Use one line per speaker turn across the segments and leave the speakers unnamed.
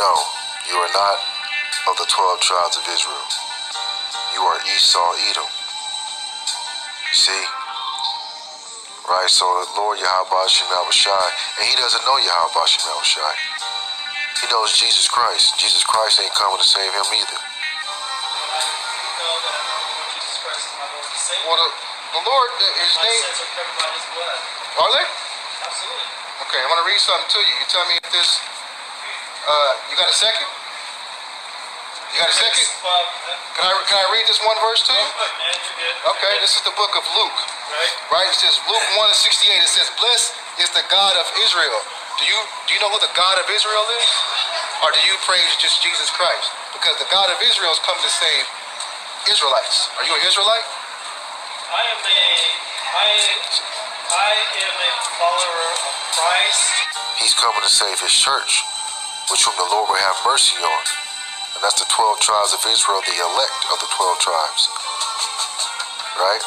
No, you are not of the 12 tribes of Israel. You are Esau, Edom. You see? Right, so the Lord Yahweh Shem Shai, and he doesn't know Yahweh Shem Shai. He knows Jesus Christ. Jesus Christ ain't coming to save him either. Well, the Lord, his name... Are they?
Absolutely.
Okay, I want to read something to you. You tell me if this... you got a second? You got a second? Can I read this one verse to you? Okay, this is the book of Luke. Right? It says, Luke 1:68, it says, "Blessed is the God of Israel." Do you know who the God of Israel is? Or do you praise just Jesus Christ? Because the God of Israel is coming to save Israelites. Are you an Israelite?
I am a follower of Christ.
He's coming to save his church, which whom the Lord will have mercy on. And that's the 12 tribes of Israel, the elect of the 12 tribes. Right?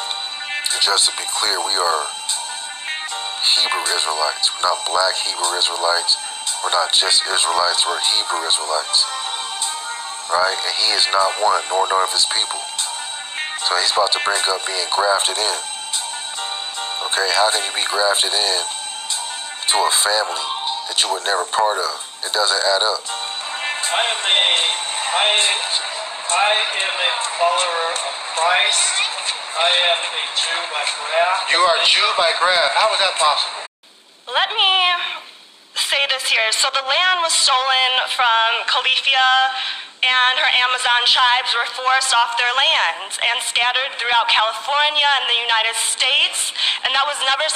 And just to be clear, we are Hebrew Israelites. We're not black Hebrew Israelites. We're not just Israelites. We're Hebrew Israelites. Right? And he is not one, nor none of his people. So he's about to bring up being grafted in. Okay? How can you be grafted in to a family that you were never part of? It doesn't add up.
I am a follower of Christ. I am a Jew by graft.
You are a Jew by graft. How is that possible?
Let me say this here. So the land was stolen from Califia, and her Amazon tribes were forced off their lands and scattered throughout California and the United States. And that was never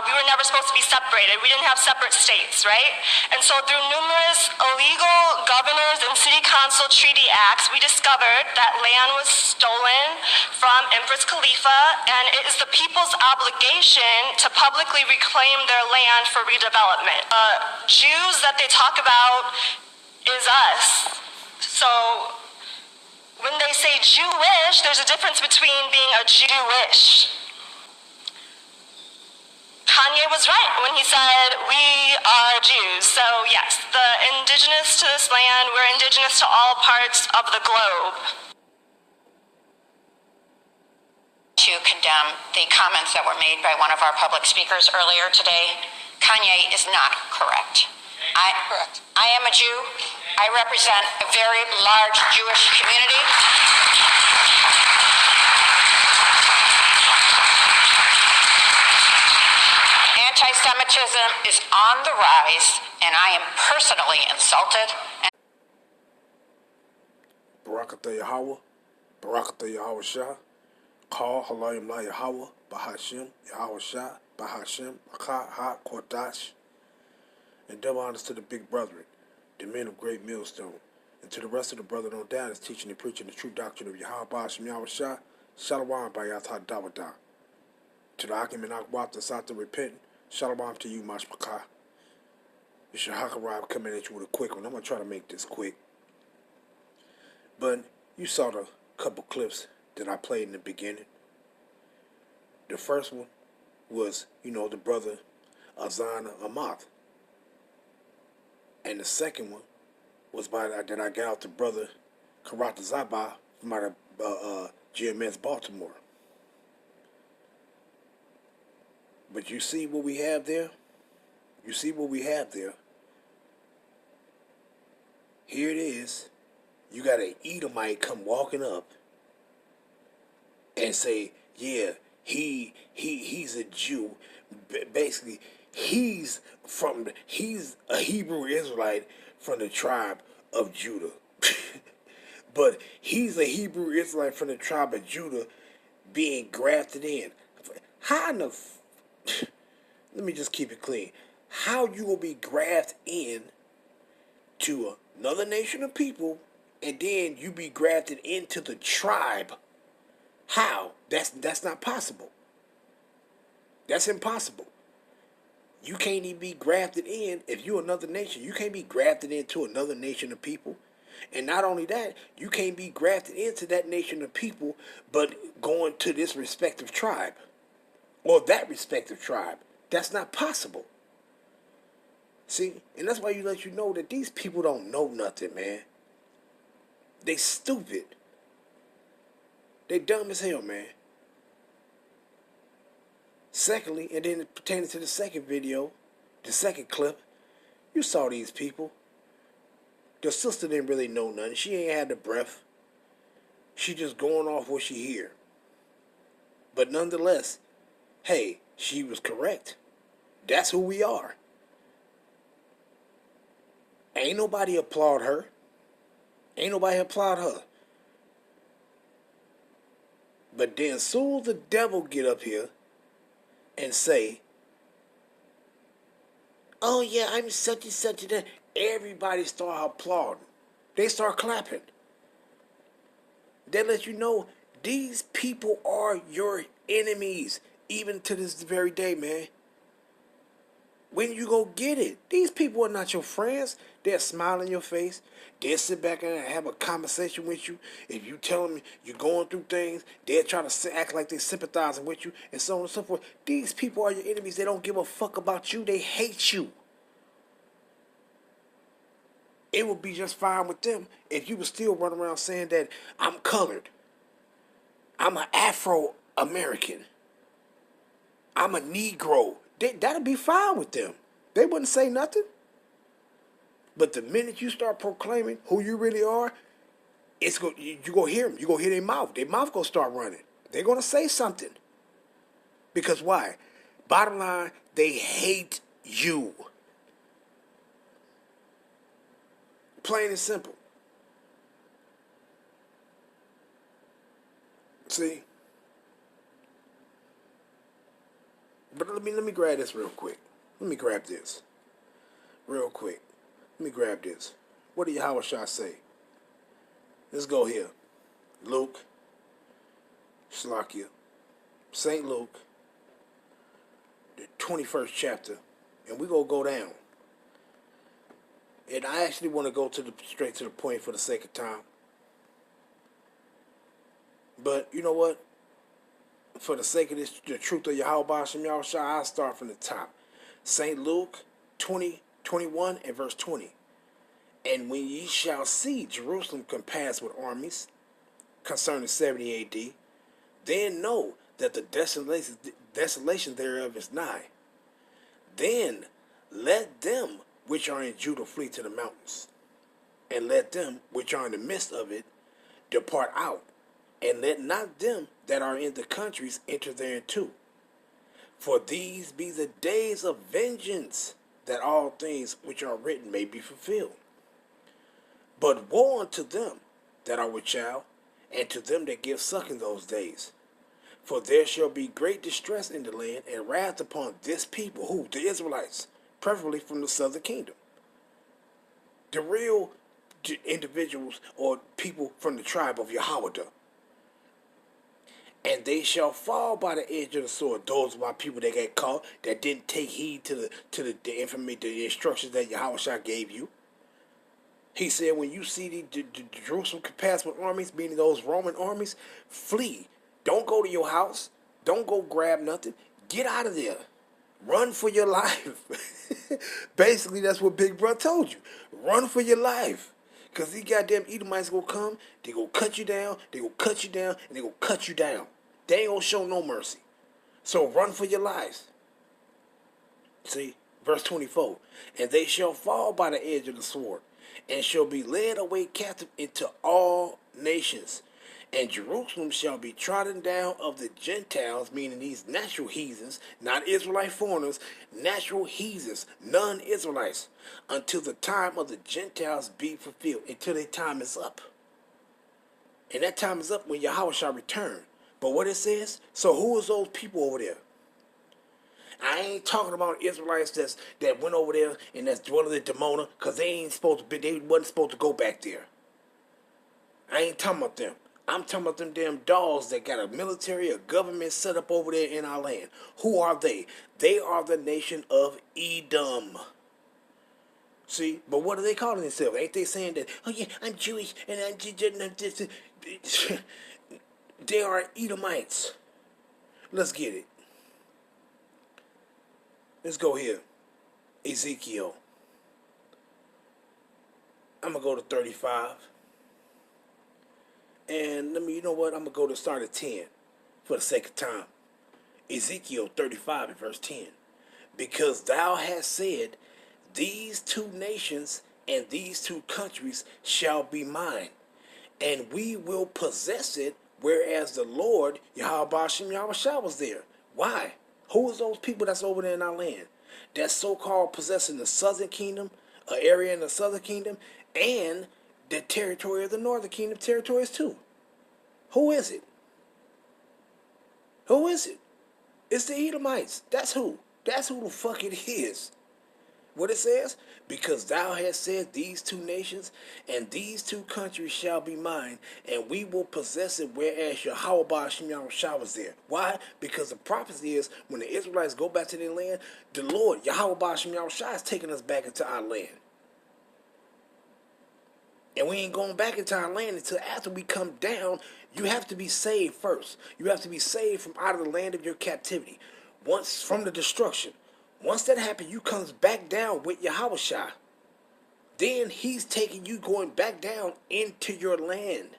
we were never supposed to be separated. We didn't have separate states, right? And so through numerous illegal governors and city council treaty acts, we discovered that land was stolen from Empress Khalifa, and it is the people's obligation to publicly reclaim their land for redevelopment. Jews that they talk about is us. So when they say Jewish, there's a difference between being a Jewish. Kanye was right when he said, we are Jews. So yes, the indigenous to this land, we're indigenous to all parts of the globe.
To condemn the comments that were made by one of our public speakers earlier today. Kanye is not correct. I am a Jew. I represent a very large Jewish community. Anti-Semitism is on the rise, and I am personally insulted.
Barakatah Yahweh, Barakatah Yahweh Shah, Call Halayim La Yahweh, Bahashem, Yahweh Shah, Bahashem, Akha Ha Kodash. And double honors to the big brethren, the men of great millstone, and to the rest of the brethren on down is teaching and preaching the true doctrine of Yahweh Shem Yahweh Shah, Shalom Bayatah Dawadah. To the Akim and Akwat, the Sata repentant, Shalom to you, Mashpakah. It's your Hakarab coming at you with a quick one. I'm going to try to make this quick. But you saw the couple clips that I played in the beginning. The first one was, the brother Azana Amath. And the second one was that I got out the brother Karata Zaba from out of GMS Baltimore. But you see what we have there? You see what we have there? Here it is. You got an Edomite come walking up and say, yeah, he's a Jew. Basically, he's a Hebrew Israelite from the tribe of Judah. But he's a Hebrew Israelite from the tribe of Judah being grafted in. How in the... Let me just keep it clean. How you will be grafted in to another nation of people and then you be grafted into the tribe? How? That's not possible. That's impossible. You can't even be grafted in if you're another nation. You can't be grafted into another nation of people. And not only that, you can't be grafted into that nation of people, but going to this respective tribe or that respective tribe. That's not possible. See, and that's why you let you know that these people don't know nothing, man. They stupid. They dumb as hell, man. Secondly, and then pertaining to the second video, the second clip, you saw these people. The sister didn't really know nothing. She ain't had the breath. She just going off what she hear. But nonetheless, hey, she was correct. That's who we are. Ain't nobody applaud her. Ain't nobody applaud her. But then soon as the devil get up here and say, oh yeah, I'm such and such and that, everybody start applauding. They start clapping. They let you know these people are your enemies, even to this very day, man. When you go get it, these people are not your friends. They'll smile in your face. They'll sit back and have a conversation with you. If you tell them you're going through things, they'll try to act like they're sympathizing with you, and so on and so forth. These people are your enemies. They don't give a fuck about you. They hate you. It would be just fine with them if you would still run around saying that I'm colored. I'm an Afro-American. I'm a Negro. That'd be fine with them. They wouldn't say nothing. But the minute you start proclaiming who you really are, you go hear them. You go hear their mouth. Their mouth gonna start running. They're gonna say something. Because why? Bottom line, they hate you. Plain and simple. See? But let me grab this real quick. Let me grab this. Real quick. Let me grab this. What did Yahweh Shah say? Let's go here. Luke. Shlakia. St. Luke. The 21st chapter. And we're going to go down. And I actually want to go straight to the point for the sake of time. But you know what? For the sake of this, the truth of Yahweh Ba'ashem Yahweh Shah, I'll start from the top. St. Luke 20:21 and verse 20. And when ye shall see Jerusalem compassed with armies concerning 70 AD, then know that the desolation thereof is nigh. Then let them which are in Judah flee to the mountains, and let them which are in the midst of it depart out, and let not them that are in the countries enter thereinto. For these be the days of vengeance, that all things which are written may be fulfilled. But woe unto them that are with child, and to them that give suck in those days. For there shall be great distress in the land, and wrath upon this people, who? The Israelites, preferably from the southern kingdom. The real individuals or people from the tribe of Yahweh. And they shall fall by the edge of the sword. Those are my people that got caught, that didn't take heed to the information, the instructions that Yahweh Shah gave you. He said, when you see the Jerusalem compassed with armies, meaning those Roman armies, flee. Don't go to your house. Don't go grab nothing. Get out of there. Run for your life. Basically, that's what Big Bro told you. Run for your life. Because these goddamn Edomites going to come, they going to cut you down, they going to cut you down, and they going to cut you down. They ain't going to show no mercy. So run for your lives. See, verse 24. And they shall fall by the edge of the sword, and shall be led away captive into all nations. And Jerusalem shall be trodden down of the Gentiles, meaning these natural heathens, not Israelite foreigners, natural heathens, non-Israelites, until the time of the Gentiles be fulfilled, until their time is up. And that time is up when Yahweh shall return. But what it says, so who is those people over there? I ain't talking about Israelites that went over there and that's dwelling in Demona, because they wasn't supposed to go back there. I ain't talking about them. I'm talking about them damn dogs that got a military, a government set up over there in our land. Who are they? They are the nation of Edom. See, but what are they calling themselves? Ain't they saying that, oh yeah, I'm Jewish and I'm just they are Edomites. Let's get it. Let's go here. Ezekiel I'm going to go to 35. And you know what? I'm going to go to start at 10 for the sake of time. Ezekiel 35 and verse 10. Because thou hast said, these two nations and these two countries shall be mine, and we will possess it, whereas the Lord, Yahweh Ba'ashem Yahushua, was there. Why? Who is those people that's over there in our land? That's so-called possessing the southern kingdom, an area in the southern kingdom, and the territory of the northern kingdom territories too. Who is it? Who is it? It's the Edomites. That's who. That's who the fuck it is. What it says? Because thou hast said, these two nations and these two countries shall be mine, and we will possess it, whereas Yahweh Ba'ashem Yahushua was there. Why? Because the prophecy is, when the Israelites go back to their land, the Lord, Yahweh Ba'ashem Yahushua, is taking us back into our land. And we ain't going back into our land until after we come down. You have to be saved first. You have to be saved from out of the land of your captivity. Once from the destruction. Once that happens, you comes back down with Yahushua. Then he's taking you going back down into your land.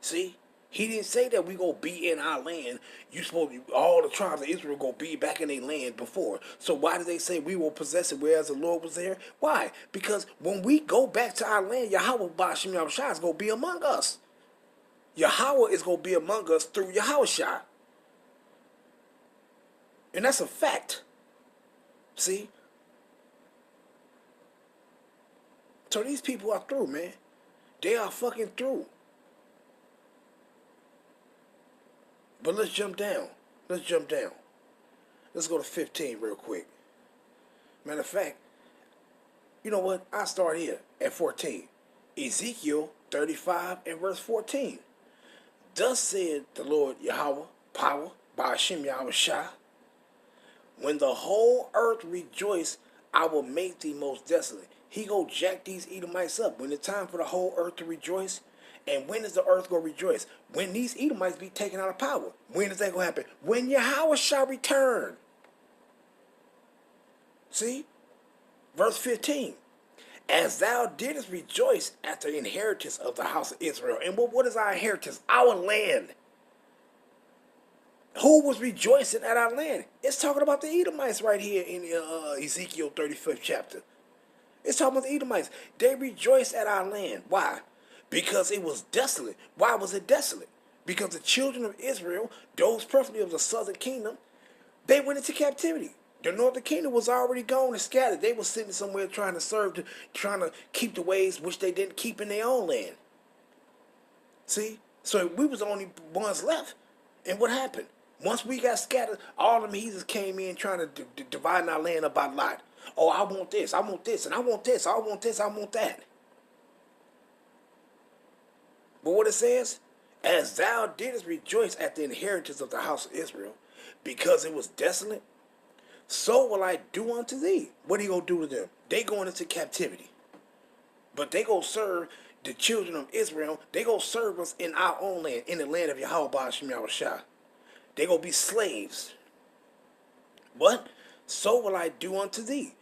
See? He didn't say that we gonna be in our land. You supposed to, all the tribes of Israel gonna be back in their land before. So why did they say we will possess it whereas the Lord was there? Why? Because when we go back to our land, Yahweh Ba'ashem Yahushua is gonna be among us. Yahweh is gonna be among us through Yahushua. And that's a fact. See? So these people are through, man. They are fucking through. But let's jump down. Let's jump down. Let's go to 15 real quick. Matter of fact, you know what? I'll start here at 14. Ezekiel 35 and verse 14. Thus said the Lord Yahweh, power, Ba'ashem Yahushua, when the whole earth rejoice, I will make thee most desolate. He go jack these Edomites up. When it's time for the whole earth to rejoice, and when is the earth going to rejoice? When these Edomites be taken out of power. When is that going to happen? When Yahweh shall return. See? Verse 15. As thou didst rejoice at the inheritance of the house of Israel. And what is our inheritance? Our land. Who was rejoicing at our land? It's talking about the Edomites right here in Ezekiel 35th chapter. It's talking about the Edomites. They rejoiced at our land. Why? Because it was desolate. Why was it desolate? Because the children of Israel, those preferably of the southern kingdom, they went into captivity. The northern kingdom was already gone and scattered. They were sitting somewhere trying to keep the ways which they didn't keep in their own land. See? So we was the only ones left. And what happened? Once we got scattered, all them heathens came in trying to divide our land up by lot. Oh, I want this, and I want this, I want this, I want that. But what it says, as thou didst rejoice at the inheritance of the house of Israel, because it was desolate, so will I do unto thee. What are you going to do to them? They going into captivity. But they going to serve the children of Israel. They going to serve us in our own land, in the land of Yahweh Ba'ashem Yahushua. They going to be slaves. What? So will I do unto thee.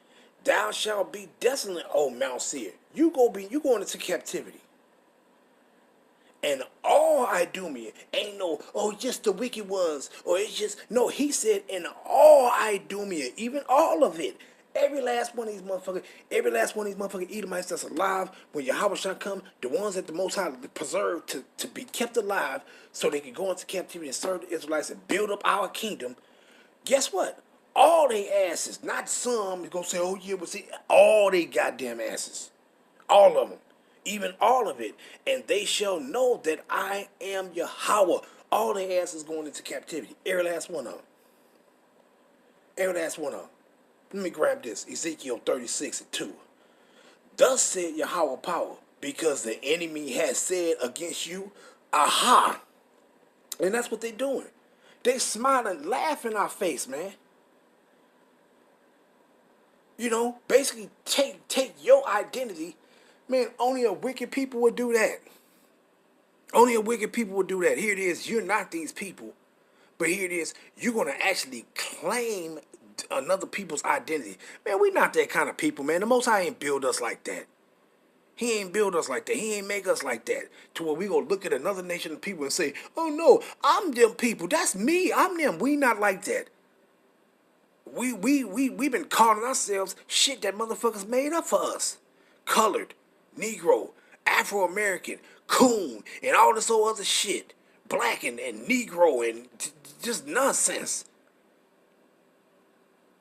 Thou shalt be desolate, O Mount Seir. You going into captivity. And all Idumea ain't no, oh, just the wicked ones, or it's just, no, he said, and all Idumea, even all of it, every last one of these motherfucking Edomites that's alive, when Yahweh shall come, the ones that the Most High preserved to be kept alive, so they can go into captivity and serve the Israelites and build up our kingdom, guess what? All they asses, not some, is going to say, oh yeah, but see, all they goddamn asses, all of them. Even all of it, and they shall know that I am Yahweh. All their asses going into captivity. Every last one of them. Every last one of them. Let me grab this. Ezekiel 36 and 2. Thus said Yahweh power, because the enemy has said against you, aha. And that's what they're doing. They smiling, laughing in our face, man. You know, basically take your identity. Man, only a wicked people would do that. Only a wicked people would do that. Here it is. You're not these people. But here it is. You're going to actually claim another people's identity. Man, we're not that kind of people, man. The Most High ain't build us like that. He ain't build us like that. He ain't make us like that. To where we gonna look at another nation of people and say, oh no, I'm them people. That's me. I'm them. We not like that. We been calling ourselves shit that motherfuckers made up for us. Colored, Negro, Afro-American, coon, and all this old other shit. Black and Negro and just nonsense.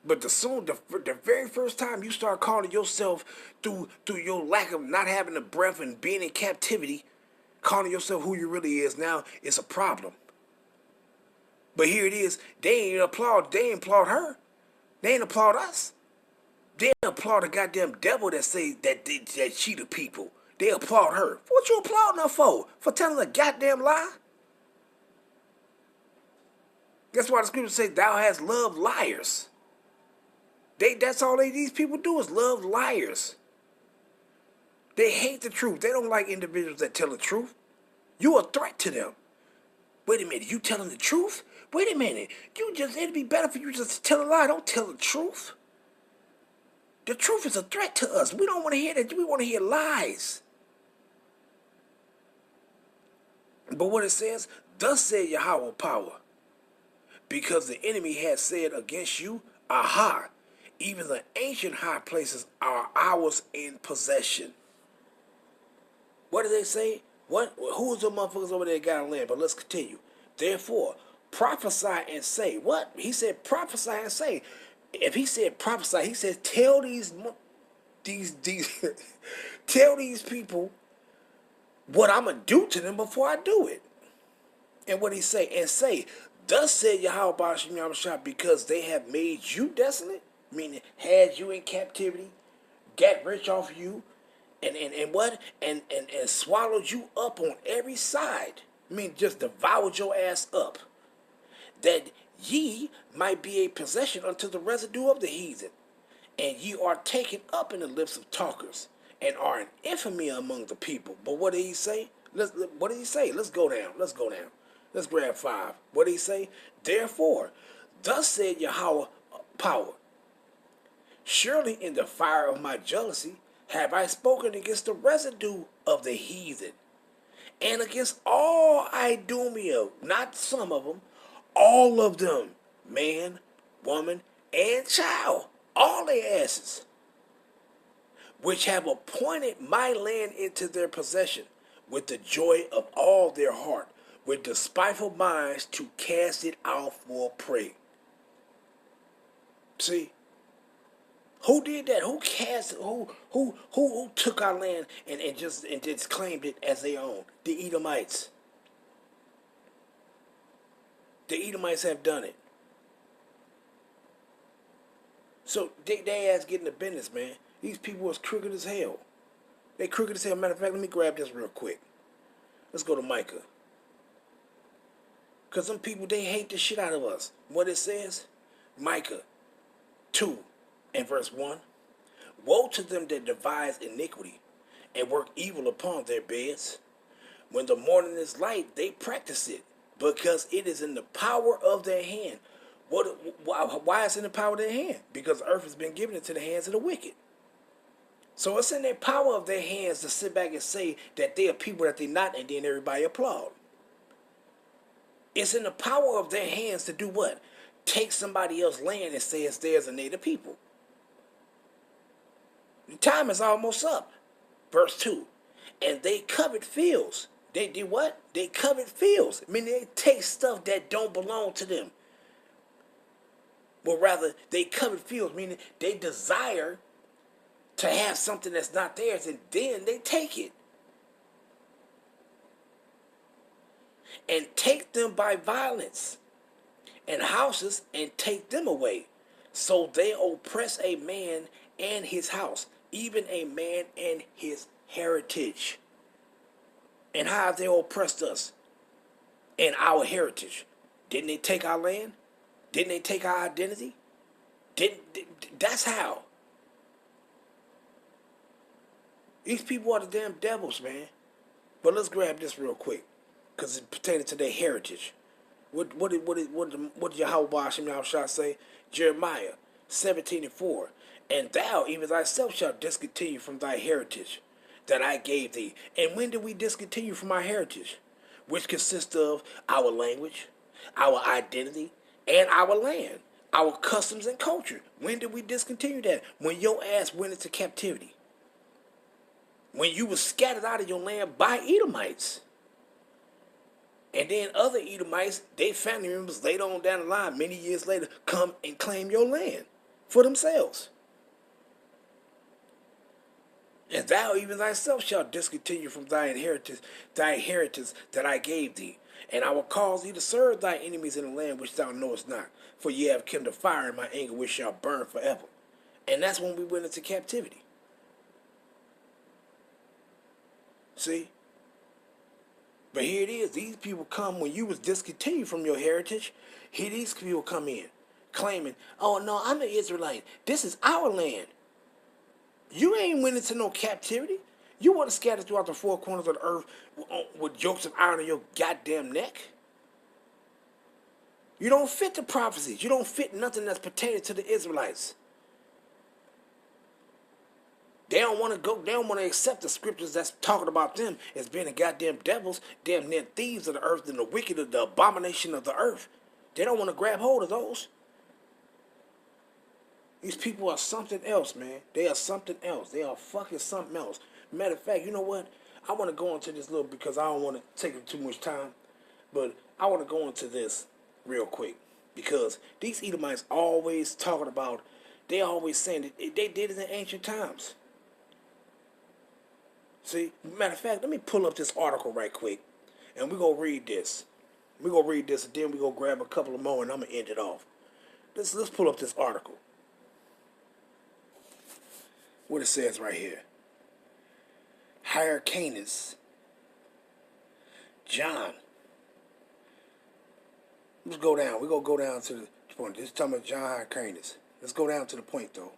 But the very first time you start calling yourself through your lack of not having a breath and being in captivity, calling yourself who you really is now, it's a problem. But here it is, they ain't applaud her. They ain't applaud us. They ain't applaud the goddamn devil that say that she the people. They applaud her. What you applauding her for? For telling a goddamn lie? That's why the scripture say thou hast loved liars. That's all these people do is love liars. They hate the truth. They don't like individuals that tell the truth. You a threat to them. Wait a minute, you telling the truth? Wait a minute, it'd be better for you just to tell a lie. Don't tell the truth. The truth is a threat to us. We don't want to hear that. We want to hear lies. But what it says, thus said Yahweh power, because the enemy has said against you, aha, even the ancient high places are ours in possession. What did they say? Who's the motherfuckers over there got land? But let's continue. Therefore, prophesy and say. What? He said prophesy and say. If he said prophesy, he said tell these tell these people what I'm going to do to them before I do it. And what he say? And say, thus said Yahweh Ba'ashim Yahushua, because they have made you desolate, meaning had you in captivity, got rich off you, and swallowed you up on every side. I mean, just devoured your ass up. That ye might be a possession unto the residue of the heathen, and ye are taken up in the lips of talkers, and are an infamy among the people. But what did he say? What did he say? Let's go down. Let's grab 5. What did he say? Therefore, thus said Yahweh power, surely in the fire of my jealousy have I spoken against the residue of the heathen, and against all Idumea, not some of them, all of them, man, woman, and child, all their asses, which have appointed my land into their possession, with the joy of all their heart, with despiteful minds to cast it out for prey. See? Who did that? Who cast? Who took our land and just claimed it as their own? The Edomites. The Edomites have done it. So they ass getting the business, man. These people was crooked as hell. They crooked as hell. Matter of fact, let me grab this real quick. Let's go to Micah. Because some people, they hate the shit out of us. What it says? Micah 2 and verse 1. Woe to them that devise iniquity and work evil upon their beds. When the morning is light, they practice it, because it is in the power of their hand. Why is it in the power of their hand? Because the earth has been given into the hands of the wicked. So it's in their power of their hands to sit back and say that they are people that they're not, and then everybody applaud. It's in the power of their hands to do what? Take somebody else's land and say it's theirs and they the people. The time is almost up. Verse 2. And they covet fields. They do what? They covet fields. I mean, they take stuff that don't belong to them. But rather, they covet fields, meaning they desire to have something that's not theirs, and then they take it. And take them by violence, and houses, and take them away. So they oppress a man and his house, even a man and his heritage. And how have they oppressed us and our heritage? Didn't they take our land? Didn't they take our identity? That's how. These people are the damn devils, man. But let's grab this real quick, because it's pertaining to their heritage. What did Yahweh Ba'ashim Yahushua say? Jeremiah 17 and 4. And thou, even thyself, shalt discontinue from thy heritage, that I gave thee. And when did we discontinue from our heritage, which consists of our language, our identity, and our land, our customs and culture? When did we discontinue that? When your ass went into captivity. When you was scattered out of your land by Edomites. And then other Edomites, they family members later on down the line, many years later, come and claim your land for themselves. And thou even thyself shalt discontinue from thy inheritance that I gave thee. And I will cause thee to serve thy enemies in the land which thou knowest not. For ye have kindled fire in my anger, which shall burn forever. And that's when we went into captivity. See? But here it is. These people come when you was discontinued from your heritage. Here these people come in claiming, oh no, I'm an Israelite. This is our land. You ain't went into no captivity. You want to scatter throughout the four corners of the earth with yokes of iron on your goddamn neck. You don't fit the prophecies. You don't fit nothing that's pertaining to the Israelites. They don't want to go. They don't want to accept the scriptures that's talking about them as being the goddamn devils, damn near thieves of the earth, and the wicked of the abomination of the earth. They don't want to grab hold of those. These people are something else, man. They are something else. They are fucking something else. Matter of fact, you know what? I want to go into this little because I don't want to take up too much time, but I want to go into this real quick because these Edomites always talking about. They always saying that they did it in ancient times. See, matter of fact, let me pull up this article right quick, and we're going to read this. We're going to read this, and then we're going to grab a couple of more, and I'm going to end it off. Let's pull up this article. What it says right here. Hyrcanus, John. Let's go down. We're going to go down to the point. This is talking about John Hyrcanus. Let's go down to the point, though.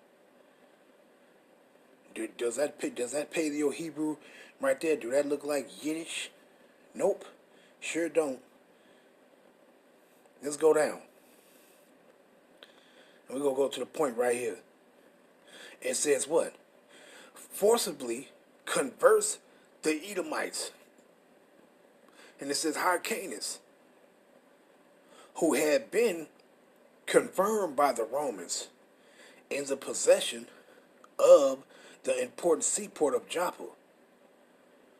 Does that Paleo Hebrew right there? Do that look like Yiddish? Nope, sure don't. Let's go down. And we're going to go to the point right here. It says what? Forcibly converts the Edomites. And it says Hyrcanus, who had been confirmed by the Romans in the possession of the important seaport of Joppa,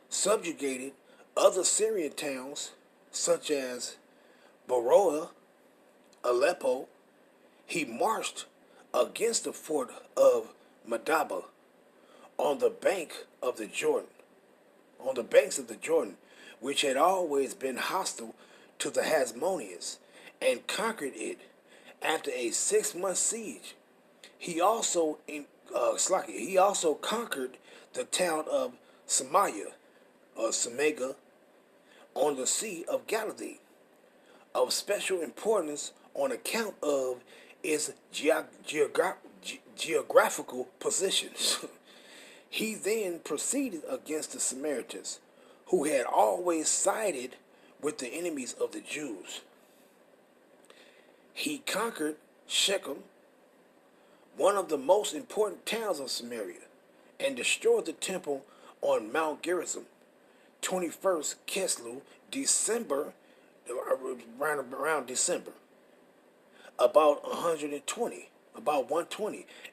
subjugated other Syrian towns such as Beroea, Aleppo. He marched against the fort of Madaba on the banks of the Jordan, which had always been hostile to the Hasmoneans, and conquered it after a 6-month siege. He also conquered the town of Samaria, or Samega, on the Sea of Galilee, of special importance on account of its geographical position. He then proceeded against the Samaritans, who had always sided with the enemies of the Jews. He conquered Shechem, one of the most important towns of Samaria, and destroyed the temple on Mount Gerizim, 21st Kislev, December, around December, about 120.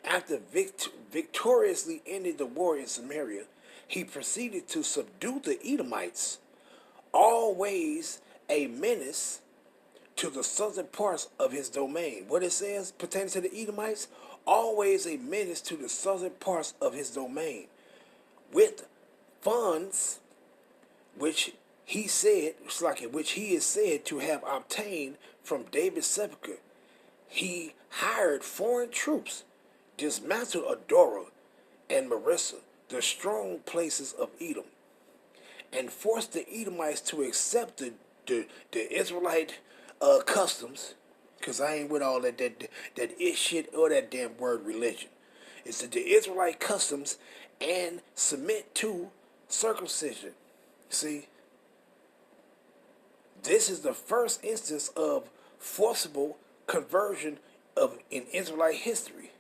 After victoriously ended the war in Samaria, he proceeded to subdue the Edomites, always a menace to the southern parts of his domain. What it says pertaining to the Edomites, always a menace to the southern parts of his domain, with funds which he is said to have obtained from David's sepulchre. He hired foreign troops, dismantled Adorah and Marissa, the strong places of Edom, and forced the Edomites to accept the Israelite customs, because I ain't with all that shit or that damn word religion. It's the Israelite customs and submit to circumcision. See, this is the first instance of forcible conversion in Israelite history.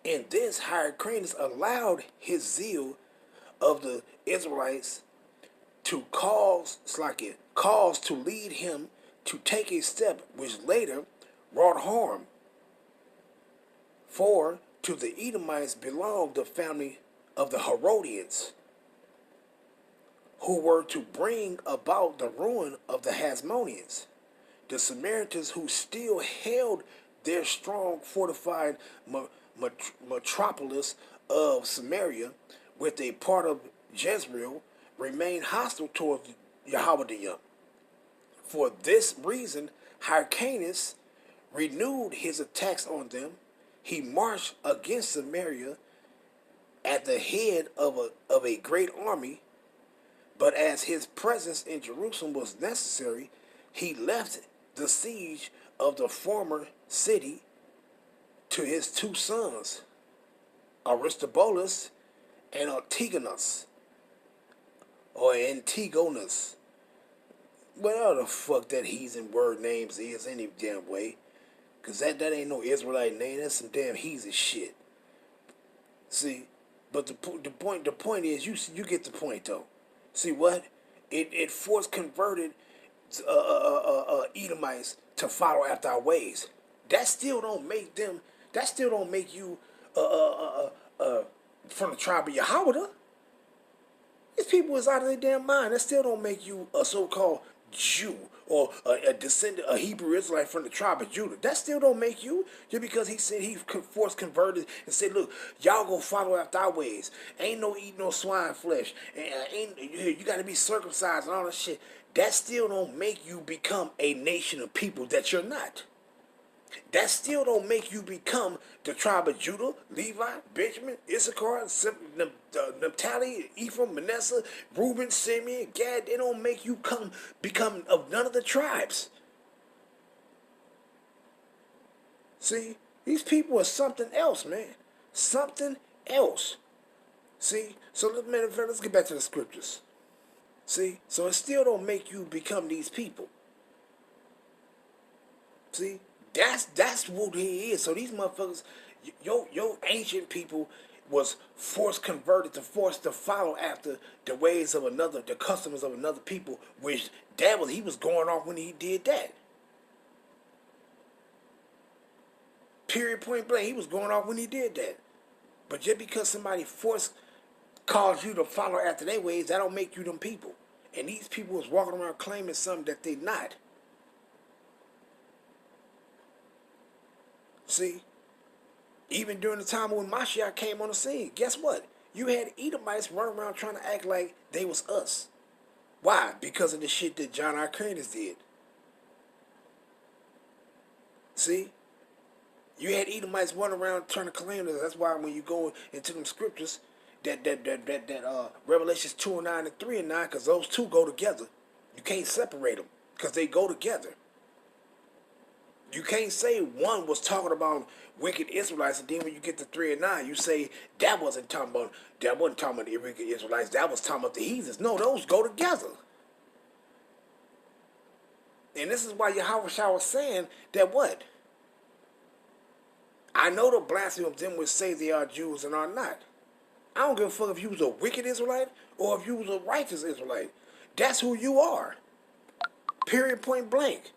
And this Hyrcanus allowed his zeal of the Israelites to cause to lead him to take a step which later wrought harm. For to the Edomites belonged the family of the Herodians, who were to bring about the ruin of the Hasmoneans. The Samaritans, who still held their strong fortified metropolis of Samaria with a part of Jezreel, remained hostile towards Jehoiakim. For this reason, Hyrcanus renewed his attacks on them. He marched against Samaria at the head of a great army, but as his presence in Jerusalem was necessary, he left the siege of the former city to his two sons, Aristobulus and Antigonus, or Antigonus. Whatever the fuck that heathen word names is any damn way. Because that ain't no Israelite name. That's some damn heathen shit. See? But the point is, you get the point though. See what? It forced converted Edomites to follow after our ways. That still don't make you from the tribe of Yahweh. These people is out of their damn mind. That still don't make you a so-called Jew or a descendant, a Hebrew Israelite from the tribe of Judah. That still don't make you, just because he said he forced converted and said, look, y'all go follow after our ways. Ain't no eat no swine flesh. You got to be circumcised and all that shit. That still don't make you become a nation of people that you're not. That still don't make you become the tribe of Judah, Levi, Benjamin, Issachar, Naphtali, Ephraim, Manasseh, Reuben, Simeon, Gad. They don't make you become of none of the tribes. See, these people are something else, man. Something else. See, so let's get back to the scriptures. See, so it still don't make you become these people. See. That's what he is. So these motherfuckers, your ancient people was forced to follow after the ways of another, the customs of another people, which he was going off when he did that. Period, point blank, he was going off when he did that. But just because somebody caused you to follow after their ways, that don't make you them people. And these people was walking around claiming something that they not. See, even during the time when Mashiach came on the scene, guess what? You had Edomites running around trying to act like they was us. Why? Because of the shit that John Hyrcanus did. See? You had Edomites running around trying to claim that. That's why when you go into them scriptures, that Revelations 2:9 and 3:9, because those two go together. You can't separate them because they go together. You can't say one was talking about wicked Israelites, and then when you get to 3 and 9, you say that wasn't talking about the wicked Israelites. That was talking about the heathens. No, those go together. And this is why Yahweh was saying that what? I know the blasphemy of them which say they are Jews and are not. I don't give a fuck if you was a wicked Israelite or if you was a righteous Israelite. That's who you are. Period, point blank.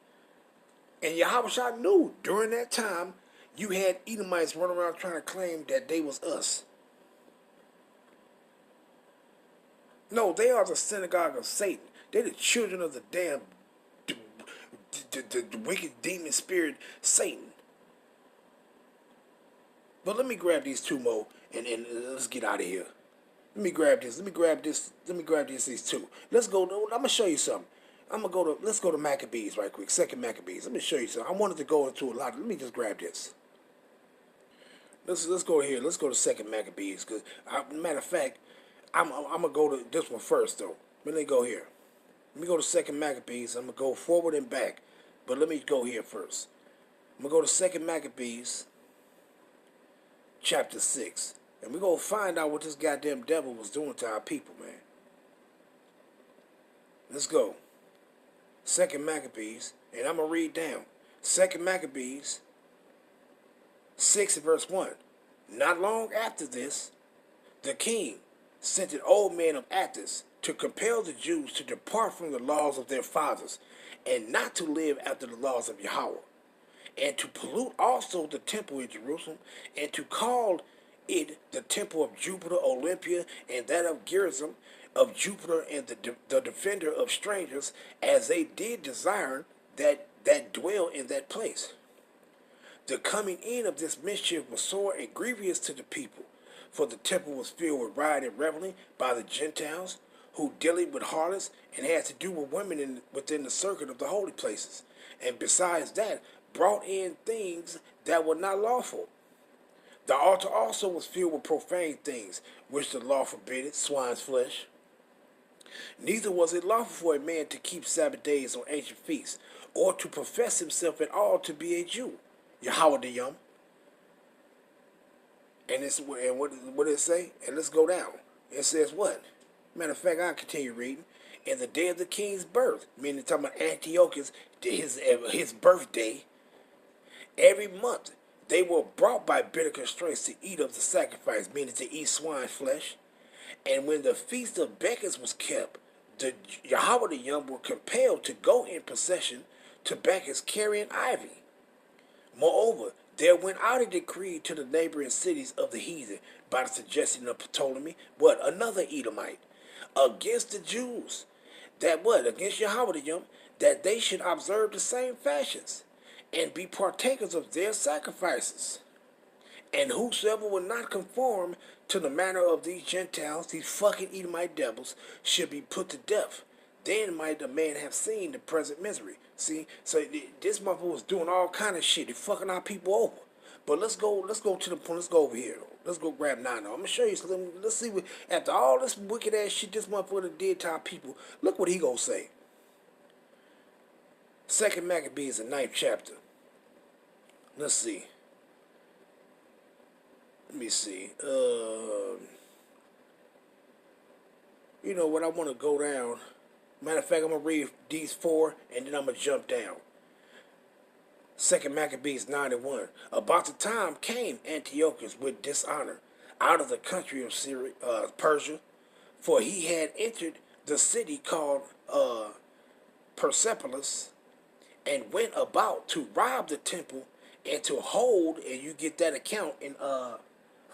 And Yahweh knew during that time you had Edomites running around trying to claim that they was us. No, they are the synagogue of Satan. They're the children of the damn the wicked demon spirit Satan. But let me grab these two more and let's get out of here. Let me grab these two. Let's go. I'm gonna show you something. Let's go to Maccabees right quick. Second Maccabees. Let me show you something. I wanted to go into a lot. Let me just grab this. Let's go here. Let's go to Second Maccabees. Cause matter of fact, I'm gonna go to this one first though. Let me go here. Let me go to Second Maccabees. I'm gonna go forward and back, but let me go here first. I'm gonna go to Second Maccabees, chapter 6, and we're gonna find out what this goddamn devil was doing to our people, man. Let's go. Second Maccabees, and I'm going to read down. Second Maccabees 6 verse 1. Not long after this, the king, sent an old man of Athens to compel the Jews to depart from the laws of their fathers, and not to live after the laws of Yahweh, and to pollute also the temple in Jerusalem, and to call it the temple of Jupiter Olympia, and that of Gerizim, of Jupiter, and the defender of strangers, as they did desire that dwell in that place. The coming in of this mischief was sore and grievous to the people, for the temple was filled with riot and revelry by the Gentiles, who dealing with harlots and had to do with women within the circuit of the holy places, and besides that, brought in things that were not lawful. The altar also was filled with profane things, which the law forbidded, swine's flesh. Neither was it lawful for a man to keep Sabbath days or ancient feasts, or to profess himself at all to be a Jew. Yahweh the Yom. And what did it say? And let's go down. It says what? Matter of fact, I'll continue reading. In the day of the king's birth, meaning talking about Antiochus, his birthday, every month they were brought by bitter constraints to eat of the sacrifice, meaning to eat swine flesh. And when the feast of Bacchus was kept, the Yahweh the Yom were compelled to go in procession to Bacchus carrying ivy. Moreover, there went out a decree to the neighboring cities of the heathen by the suggestion of Ptolemy, another Edomite, against the Jews, against Yahweh the Yom, that they should observe the same fashions, and be partakers of their sacrifices. And whosoever will not conform to the manner of these Gentiles, these fucking Edomite devils, should be put to death. Then might the man have seen the present misery. See, so this motherfucker was doing all kind of shit. He fucking our people over. But let's go to the point. Let's go over here. Let's go grab 9. I'm gonna show you something. Let's see what, after all this wicked ass shit this motherfucker did to our people, look what he gonna say. 2 Maccabees, the 9th chapter. Let's see. Let me see. You know what? I want to go down. Matter of fact, I'm going to read these 4, and then I'm going to jump down. 2 Maccabees 9:1. About the time came Antiochus with dishonor out of the country of Syria, Persia, for he had entered the city called Persepolis, and went about to rob the temple and to hold, and you get that account in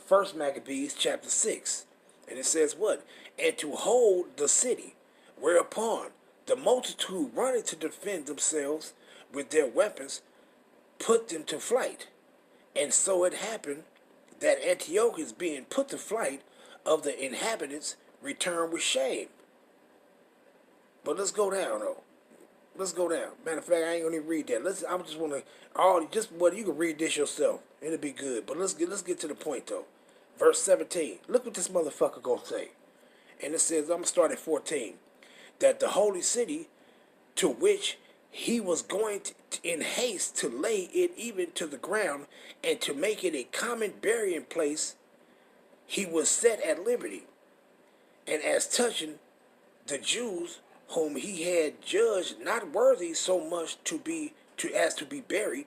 1 Maccabees chapter 6. And it says what? And to hold the city, whereupon the multitude running to defend themselves with their weapons put them to flight. And so it happened that Antiochus, being put to flight of the inhabitants, returned with shame. But let's go down though. Let's go down. Matter of fact, I ain't gonna even read that. I just wanna you can read this yourself. It'll be good. But let's get to the point though. Verse 17. Look what this motherfucker gonna say. And it says, I'm gonna start at 14. That the holy city, to which he was going in haste to lay it even to the ground, and to make it a common burying place, he was set at liberty. And as touching the Jews, whom he had judged not worthy so much as to be buried,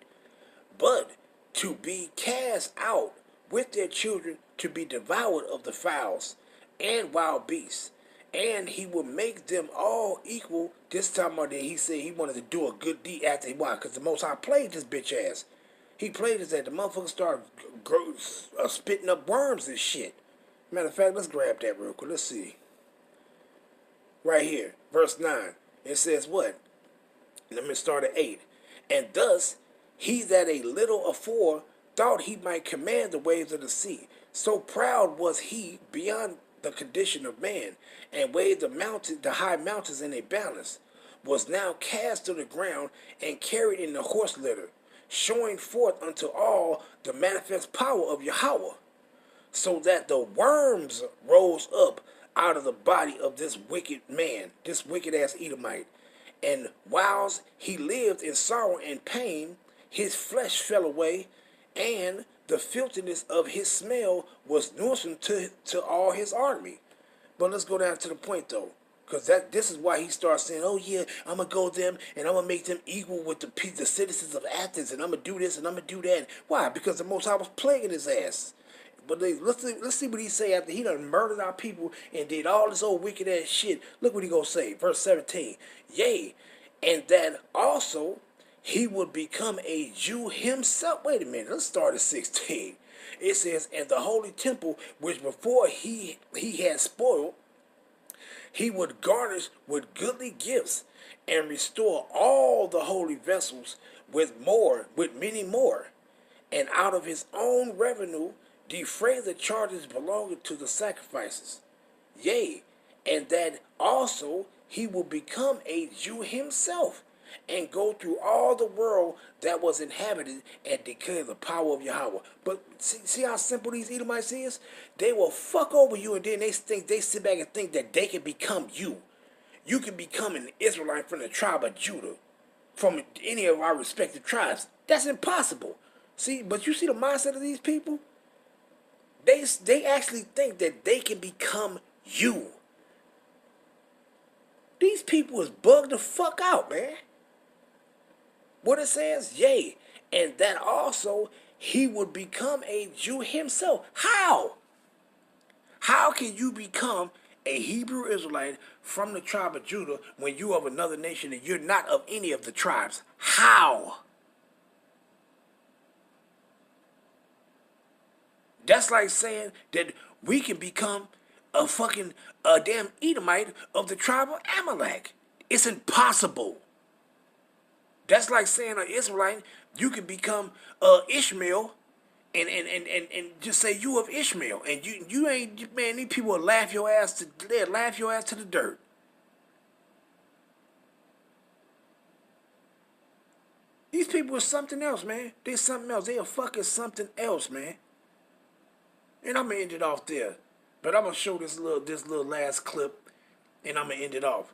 but to be cast out with their children to be devoured of the fowls and wild beasts, and he will make them all equal. This time of day, he said he wanted to do a good deed after he won, because the Most High played this bitch ass. He played his ass. The motherfucker started spitting up worms and shit. Matter of fact, let's grab that real quick. Let's see. Right here, verse 9. It says what? Let me start at 8. And thus, he that a little afore thought he might command the waves of the sea, so proud was he beyond the condition of man, and weighed the high mountains in a balance, was now cast to the ground and carried in the horse litter, showing forth unto all the manifest power of Yahweh, so that the worms rose up out of the body of this wicked man, this wicked ass Edomite. And whilst he lived in sorrow and pain, his flesh fell away, and the filthiness of his smell was nourishing to all his army. But let's go down to the point though, because this is why he starts saying, oh yeah, I'm going to go them and I'm going to make them equal with the citizens of Athens, and I'm going to do this and I'm going to do that. Why? Because the Most High was plaguing his ass. But let's see what he say after he done murdered our people and did all this old wicked ass shit. Look what he gonna say, verse 17. Yea, and that also he would become a Jew himself. Wait a minute, let's start at 16. It says, and the holy temple which before he had spoiled, he would garnish with goodly gifts and restore all the holy vessels with many more, and out of his own revenue defray the charges belonging to the sacrifices. Yea, and that also he will become a Jew himself, and go through all the world that was inhabited and declare the power of Yahweh. But see how simple these Edomites is? They will fuck over you, and then they sit back and think that they can become you. You can become an Israelite from the tribe of Judah, from any of our respective tribes. That's impossible. See, but you see the mindset of these people? They actually think that they can become you. These people is bugged the fuck out, man. What it says, yea, and that also he would become a Jew himself. How? How can you become a Hebrew Israelite from the tribe of Judah when you are of another nation and you're not of any of the tribes? How? That's like saying that we can become a damn Edomite of the tribe of Amalek. It's impossible. That's like saying an Israelite, you can become Ishmael and just say you of Ishmael. And you ain't, man, these people will laugh your ass to the dirt. These people are something else, man. They're something else. They are fucking something else, man. And I'm gonna end it off there. But I'm gonna show this little last clip, and I'm gonna end it off.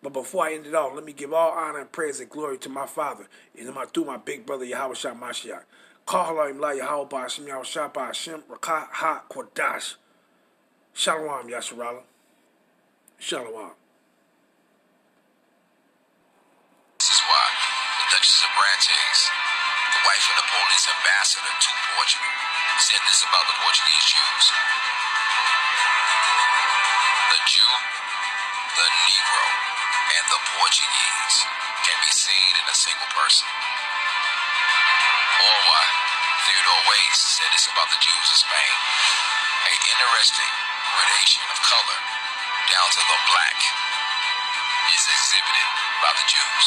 But before I end it off, let me give all honor and praise and glory to my Father and through my big brother Yahweh Shah Mashiach. Kahalayim La Yahweh Ba'Hashem Yahweh Shah Ba'Hashem Rakah Ha Kodash. Shalom Yasharala. Shalom.
This is why the Duchess of Brantes, the wife of Napoleon's ambassador to Portugal, said this about the Portuguese Jews. The Jew, the Negro, and the Portuguese can be seen in a single person. Or why Theodore Waite said this about the Jews of Spain. An interesting gradation of color down to the black is exhibited by the Jews.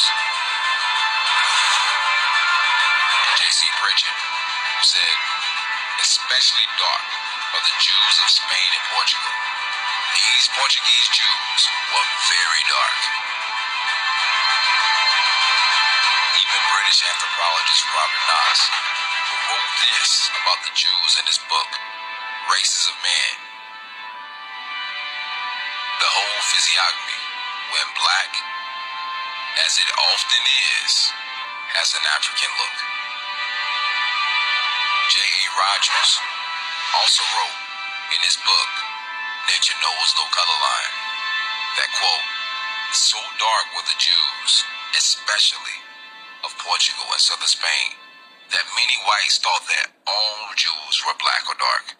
J.C. Pritchett said, especially dark are the Jews of Spain and Portugal. These Portuguese Jews were very dark. Even British anthropologist Robert Noss, who wrote this about the Jews in his book, Races of Men. The whole physiognomy, when black, as it often is, has an African look. J.A. Rogers also wrote in his book, Nature Knows No Color Line, that, quote, so dark were the Jews, especially of Portugal and southern Spain, that many whites thought that all Jews were black or dark.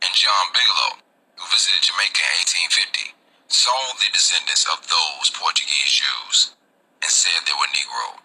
And John Bigelow, who visited Jamaica in 1850, saw the descendants of those Portuguese Jews and said they were Negro.